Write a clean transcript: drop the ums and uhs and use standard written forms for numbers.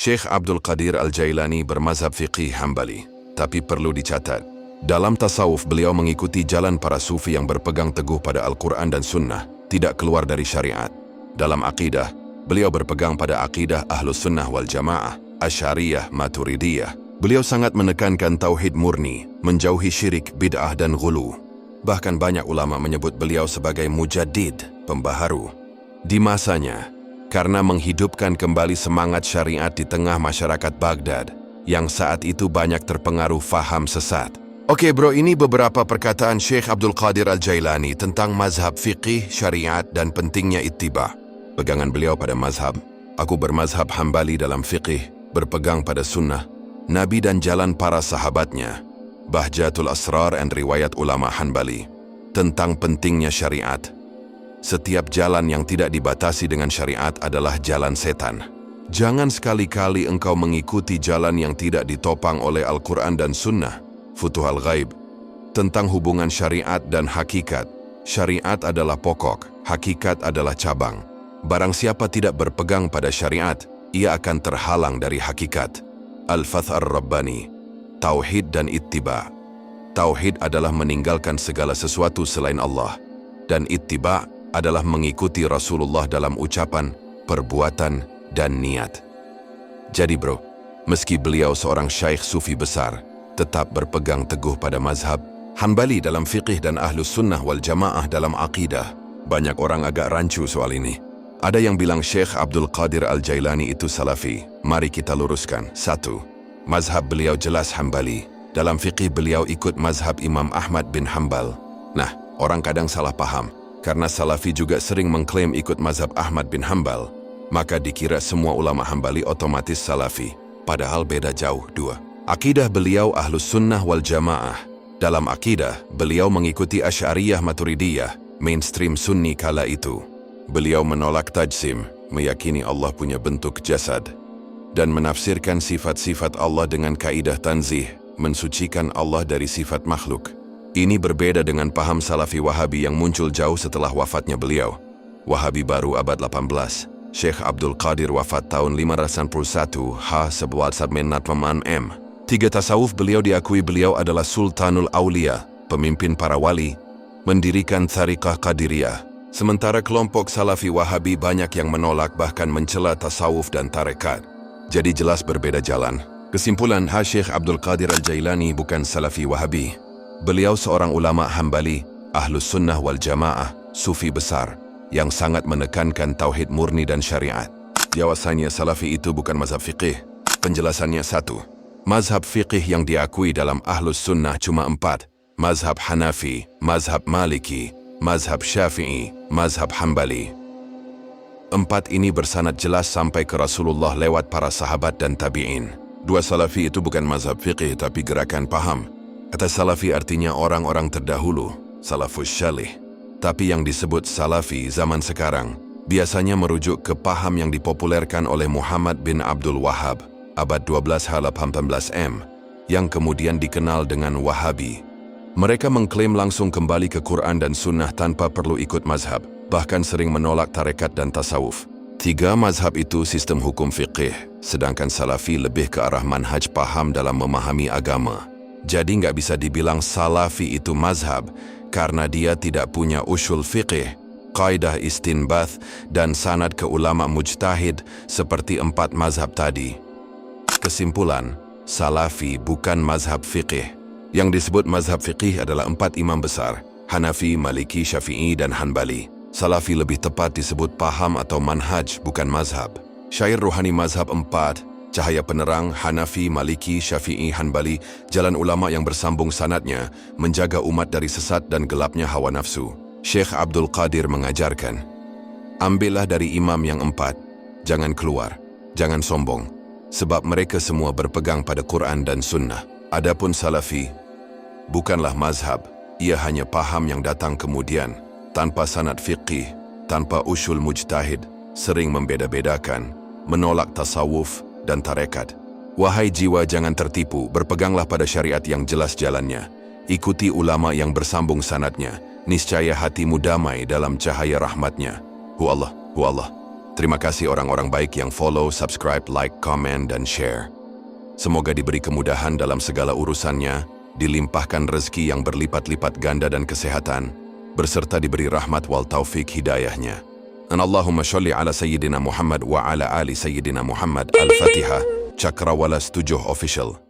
Syekh Abdul Qadir Al-Jailani bermazhab fiqih Hambali. Tapi perlu dicatat, dalam tasawuf beliau mengikuti jalan para sufi yang berpegang teguh pada Al-Quran dan Sunnah, tidak keluar dari syariat. Dalam akidah, beliau berpegang pada akidah Ahlus Sunnah wal Jamaah, Asy'ariyah, Maturidiyah. Beliau sangat menekankan tauhid murni, menjauhi syirik, bid'ah dan ghulu. Bahkan banyak ulama menyebut beliau sebagai mujaddid, pembaharu. Di masanya, karena menghidupkan kembali semangat syariat di tengah masyarakat Baghdad, yang saat itu banyak terpengaruh faham sesat. Oke bro, ini beberapa perkataan Syekh Abdul Qadir Al-Jailani tentang mazhab fiqih, syariat, dan pentingnya ittiba. Pegangan beliau pada mazhab, aku bermazhab Hambali dalam fiqih, berpegang pada sunnah, Nabi dan jalan para sahabatnya, Bahjatul Asrar dan riwayat ulama Hanbali. Tentang pentingnya syariat, setiap jalan yang tidak dibatasi dengan syariat adalah jalan setan. Jangan sekali-kali engkau mengikuti jalan yang tidak ditopang oleh Al-Quran dan Sunnah. Futuhul Ghaib. Tentang hubungan syariat dan hakikat. Syariat adalah pokok, hakikat adalah cabang. Barang siapa tidak berpegang pada syariat, ia akan terhalang dari hakikat. Al-Fath Ar-Rabbani. Tauhid dan ittiba. Tauhid adalah meninggalkan segala sesuatu selain Allah. Dan ittiba adalah mengikuti Rasulullah dalam ucapan, perbuatan, dan niat. Jadi bro, meski beliau seorang syaikh sufi besar, tetap berpegang teguh pada mazhab Hambali dalam fiqih dan Ahlus Sunnah wal Jamaah dalam akidah. Banyak orang agak rancu soal ini. Ada yang bilang Syekh Abdul Qadir Al-Jailani itu salafi. Mari kita luruskan. 1. Mazhab beliau jelas Hambali. Dalam fiqih beliau ikut mazhab Imam Ahmad bin Hambal. Nah, orang kadang salah paham. Karena salafi juga sering mengklaim ikut mazhab Ahmad bin Hambal, maka dikira semua ulama Hambali otomatis salafi. Padahal beda jauh. 2. Akidah beliau Ahlus Sunnah wal Jamaah. Dalam akidah, beliau mengikuti Asy'ariyah Maturidiyah, mainstream Sunni kala itu. Beliau menolak tajsim, meyakini Allah punya bentuk jasad, dan menafsirkan sifat-sifat Allah dengan kaidah tanzih, mensucikan Allah dari sifat makhluk. Ini berbeda dengan paham Salafi Wahabi yang muncul jauh setelah wafatnya beliau. Wahabi baru abad 18. Syekh Abdul Qadir wafat tahun 591 H11 3 tasawuf beliau diakui beliau adalah Sultanul Aulia, pemimpin para wali, mendirikan Thariqah Qadiriyah. Sementara kelompok Salafi Wahabi banyak yang menolak bahkan mencela tasawuf dan tarekat. Jadi jelas berbeda jalan. Kesimpulan, Syekh Abdul Qadir Al-Jailani bukan Salafi Wahabi. Beliau seorang ulama Hambali, Ahlus Sunnah wal Jamaah, sufi besar, yang sangat menekankan tauhid murni dan syariat. Jawasannya salafi itu bukan mazhab fiqih. Penjelasannya 1. Mazhab fiqih yang diakui dalam Ahlus Sunnah cuma 4. Mazhab Hanafi, mazhab Maliki, mazhab Syafi'i, mazhab Hambali. 4 ini bersanad jelas sampai ke Rasulullah lewat para sahabat dan tabi'in. 2 salafi itu bukan mazhab fiqih tapi gerakan paham. Kata salafi artinya orang-orang terdahulu, salafus syalih. Tapi yang disebut salafi zaman sekarang biasanya merujuk ke paham yang dipopulerkan oleh Muhammad bin Abdul Wahhab, abad 12 18 yang kemudian dikenal dengan Wahabi. Mereka mengklaim langsung kembali ke Quran dan Sunnah tanpa perlu ikut mazhab, bahkan sering menolak tarekat dan tasawuf. 3 mazhab itu sistem hukum fiqih, sedangkan salafi lebih ke arah manhaj paham dalam memahami agama. Jadi nggak bisa dibilang salafi itu mazhab, karena dia tidak punya usul fiqih, kaidah istinbath, dan sanad ke ulama mujtahid seperti 4 mazhab tadi. Kesimpulan, salafi bukan mazhab fiqih. Yang disebut mazhab fiqih adalah 4 imam besar, Hanafi, Maliki, Syafi'i, dan Hanbali. Salafi lebih tepat disebut paham atau manhaj, bukan mazhab. Syair rohani mazhab 4, cahaya penerang, Hanafi, Maliki, Syafi'i, Hanbali, jalan ulama yang bersambung sanadnya, menjaga umat dari sesat dan gelapnya hawa nafsu. Syekh Abdul Qadir mengajarkan, ambillah dari imam yang 4, jangan keluar, jangan sombong, sebab mereka semua berpegang pada Quran dan Sunnah. Adapun salafi, bukanlah mazhab, ia hanya paham yang datang kemudian, tanpa sanad fiqih, tanpa usul mujtahid, sering membeda-bedakan, menolak tasawuf dan tarekat. Wahai jiwa, jangan tertipu, berpeganglah pada syariat yang jelas jalannya. Ikuti ulama yang bersambung sanadnya, niscaya hatimu damai dalam cahaya rahmatnya. Hu Allah. Terima kasih orang-orang baik yang follow, subscribe, like, comment, dan share. Semoga diberi kemudahan dalam segala urusannya, dilimpahkan rezeki yang berlipat-lipat ganda dan kesehatan, berserta diberi rahmat wal taufik hidayahnya. Dan Allahumma sholli ala Sayyidina Muhammad wa ala ali Sayyidina Muhammad. Al-Fatihah, Cakrawala 7 Official.